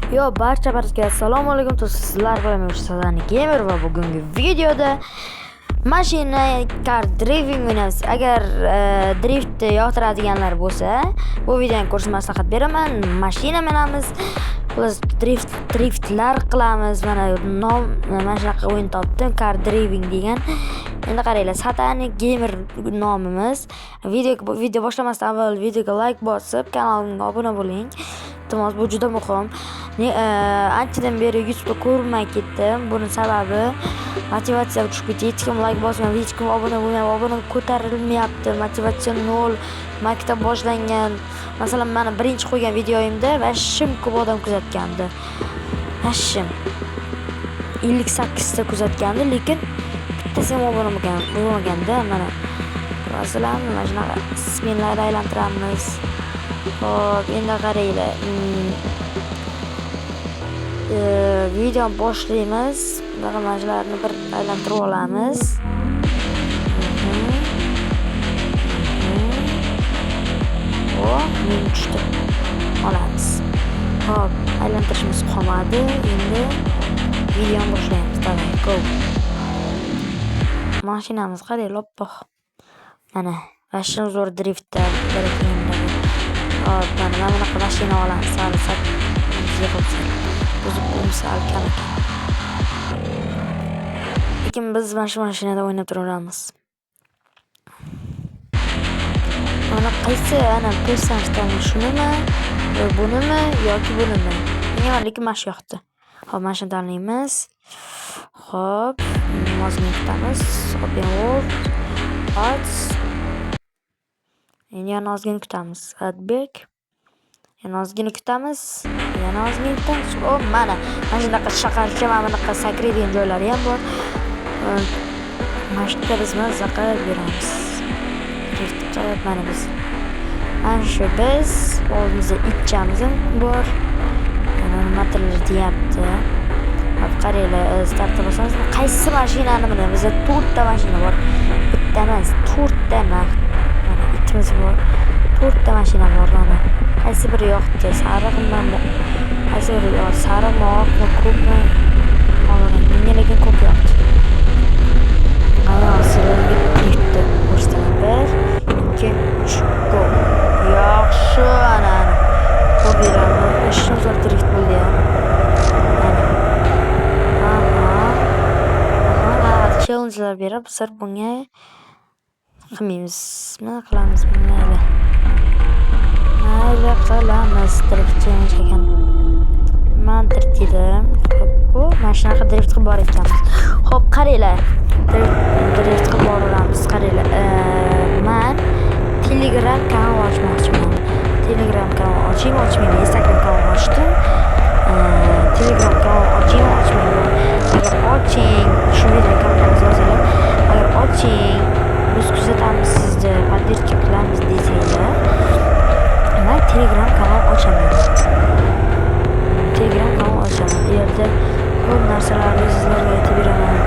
Yo barchaga assalomu alaykum do'stlar, sizlar bilan men Sazani Gamer va bugungi videoda mashina car driving o'ynaymiz. Agar driftni yoqtiradiganlar bo'lsa, bu videoni ko'rishni maslahat beraman. Mashina minamiz, plus driftlar qilamiz. Mana shunaqa o'yin topdim, car driving degan. Endi qaranglar, Sazani Gamer nomimiz. Video boshlamasdan avval videoga like bosib, kanalimga obuna bo'ling. Iltimos, bu juda muhim. Anchadan beri YouTube'da ko'rmay ketdim. Buning sababi motivatsiya tushib ketdi. Hech kim like bosmayapti, hech kim obuna bo'lmayapti, obuna ko'tarilmayapti. Motivatsiya nol. Maktab boshlangan. Masalan, mana birinchi qo'ygan videoyimda vashim ko'p odam kuzatgandi. Vashim 58 ta kuzatgandi, lekin bittasi ham obuna bo'lmaganda. Mana masalan, mana shunaqa spinlarni aylantiramiz. Hop, endi qaranglar. Video boshlaymiz. Mana shularni bir aylantirib olamiz. Men tushdi. Olamiz. Hop, aylantirishimiz qolmadi. Endi video boshlaymiz. Davay, go. Mashinamiz qarang, loppoq. Mana, vashim zo'r driftda hop, mana bunaqa mashina olamiz. Lekin biz mana shu mashinada o'ynab turamiz. Mana qaysi ana ko'rsatishdan shunimi, bunimi yoki bunimi? Menga lekin mana shu yoqdi. Hop, mana shuni tanlaymiz. Hop, mozgini tutamiz. Open world. Hot. Endi yana ozgina kutamiz. Adback. Yana ozgina kutamiz. Yana ozgina kutamiz. O, mana shunaqa shaqarcha, mana bunaqa sakraydigan joylari ham bor. Mana shu biz mazza qilib beramiz. Mana biz. Mana shu biz oldimizda itchamiz bor. Mana nimadir deyapti. Hop, qaranglar, startga bosamiz. Qaysi mashinani minamiz? Bizda 4 ta mashina bor. Bitta emas, 4 ta bor. 4 ta mashina bor mana. Qaysi biri yoqdi? Sariqmi? Qaysi biri yoqdi? Sariqmi, oqmi, ko'kmi? Menga lekin ko'k yoqdi. Mana sizlarga driftni ko'rsataman. 1, 2, 3, go. Yaxshi, ana. Ko'ringlarmi? Ishimiz drift bo'ldi ham. Challenge'lar berib, biz bunga qilmaymizmi? Qilamizmi? Mayli qilamiz. Drift challenge ekan. Men drift dedim. Bu mashinaga drift qilib bor ekanmiz. Hop, qaranglar. Drift qilib boramiz. Qaranglar. Men Telegram kanal ochmoqchiman. Telegram kanal ochmayman. Instagram kanal ochdim. Telegram kanal ochmayman. Agar oching, shu videoga kommentariy yozinglar. Agar oching, biz kuzatamiz sizni, поддержка qilamiz desanglar, men Telegram kanal ochaman. Bu yerda ko'p narsalarni sizlarga aytib beraman.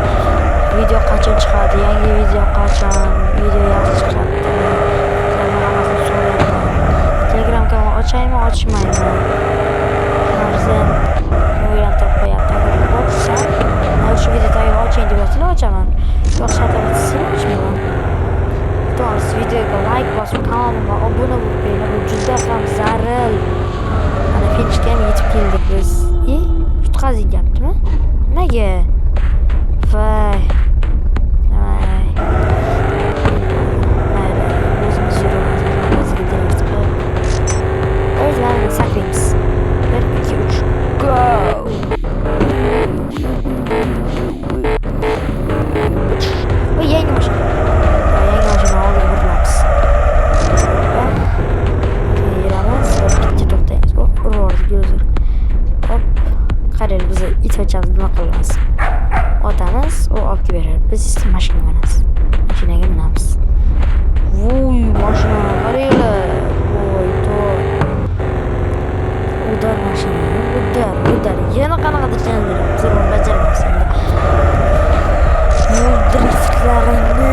Video qachon chiqadi, yangi video qachon, video yaxshi chiqadi. Hammasini so'rayman. Telegram kanal ochaymi, ochmaymi? Farzand o'ylantirib qo'yapti. Agar ochsa, shu videoda oching deb yozsa ochaman. Yo'q, shatavatsa ochmayman. To'g'ri, videoga like bosib, kanalimga obuna bo'linglar. Bu juda ham zarur. Mana finishga ham yetib keldik biz. Yutqazilyaptimi? Nimaga? Voy. Mayli, o'zimiz yuramiz. O'zimizga drift qilib. O'zlarimizni sakraymiz. 1, 2, 3, go! Yangi mashina oldiga burilamiz. Yuramiz, bitta to'xtaymiz. Urvordik. Hop, qaranglar, biz itchamiz nima qilamiz? Otamiz, u olib beradi. Biz mashina minamiz. Mashinaga minamiz. Voy, mashina qaranglar. Voy, to'g'ri. Udar mashina. Udar. Yana qanaqadir challenge biz uni bajaramiz endi. Driftlarini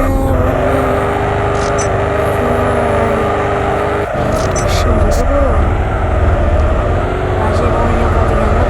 mashina o'ynayotganlar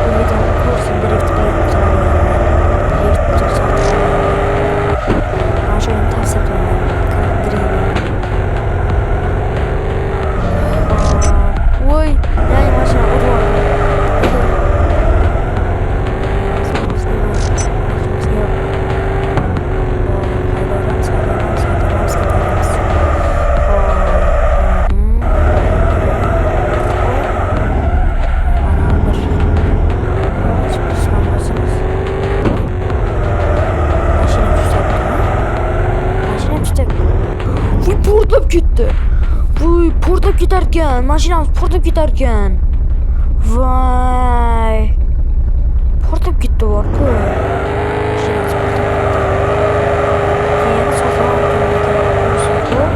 ketarkan. Mashinamiz portlab ketarkan. Voy. Portlab ketdi bor-ku. Mashinamiz portlab ketdi. Keyin sotib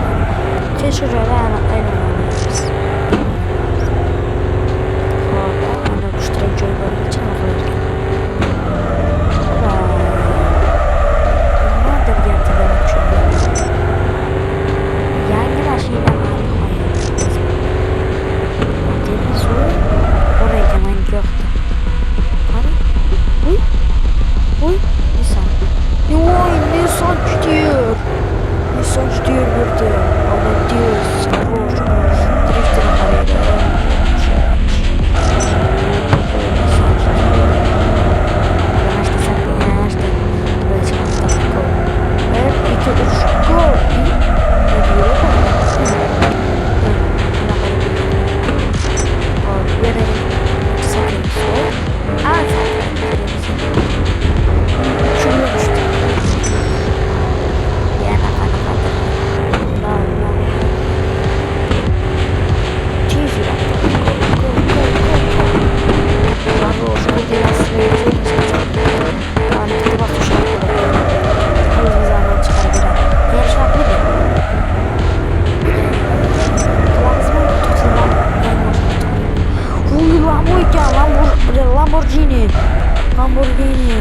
tekshirishga aylanamiz. Hop, mana pushtirak joy bor ekan. Yangi mashina Nissan ждет. Nissan ждет burada. Молодец, хорош. Дрифтер haydi. Lamborghini.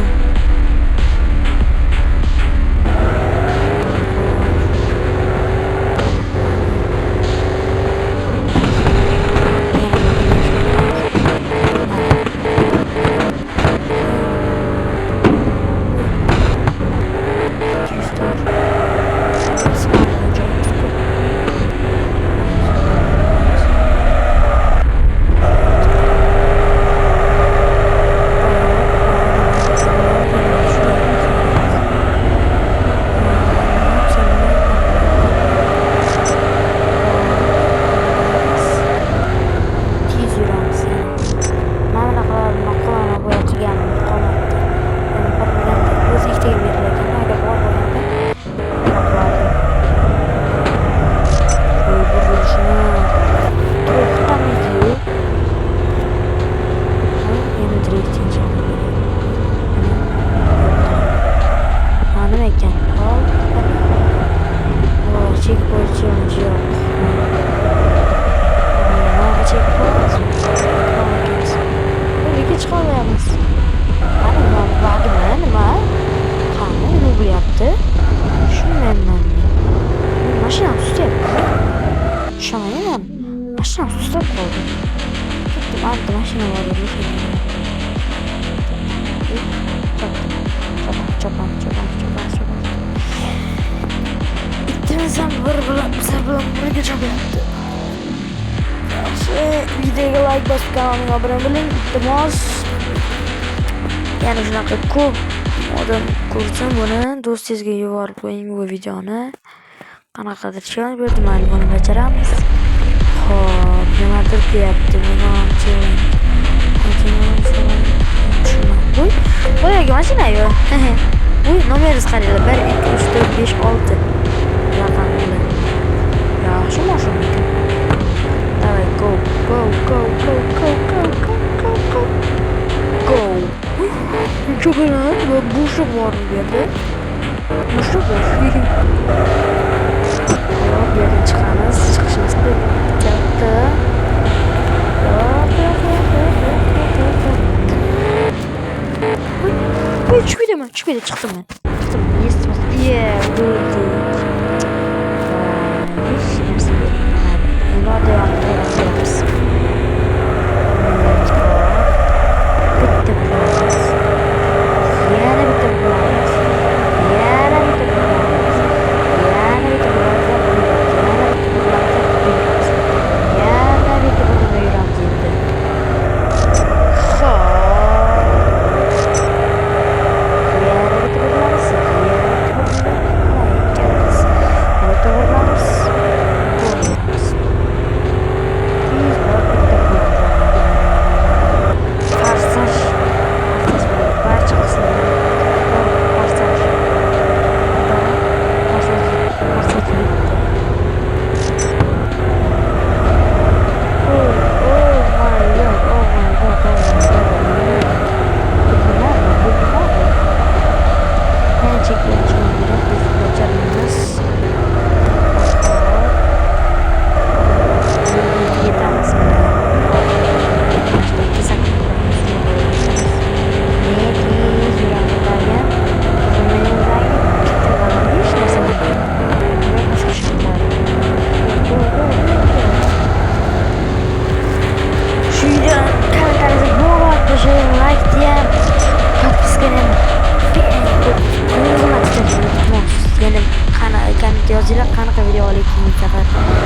Mashinam sustab qoldi. Ketdim, anta mashina bor edi. Chopam. Ikkimiz ham bizlar bilan birga chopyapti. Yaxshi, videoga like bosib kanalimga obuna bo'ling. Iltimos. Yana shunaqa ko'p odam ko'rsa buni do'stingizga yuborib qo'ying bu videoni. Qanaqadir challenge berdim, mayli buni bajaramiz. Hop, nimadir deyapti, menimcha. Uy, boyagi mashina-yu. Uy, nomeringiz qaranglar, 1 2 3 4 5 6 raqam bilan. Yaxshi mashina ekan. Давай, go. Çok önemli ve boşu var bir yerde. Boşu boş. Bir yerden çıkarız. Çıkışımız yaptı. Çıkmadı çıktım ben. Yes. Yeah, good. Bunlar da yapıyoruz. Bitti biraz. Yana bitti biraz. bu safar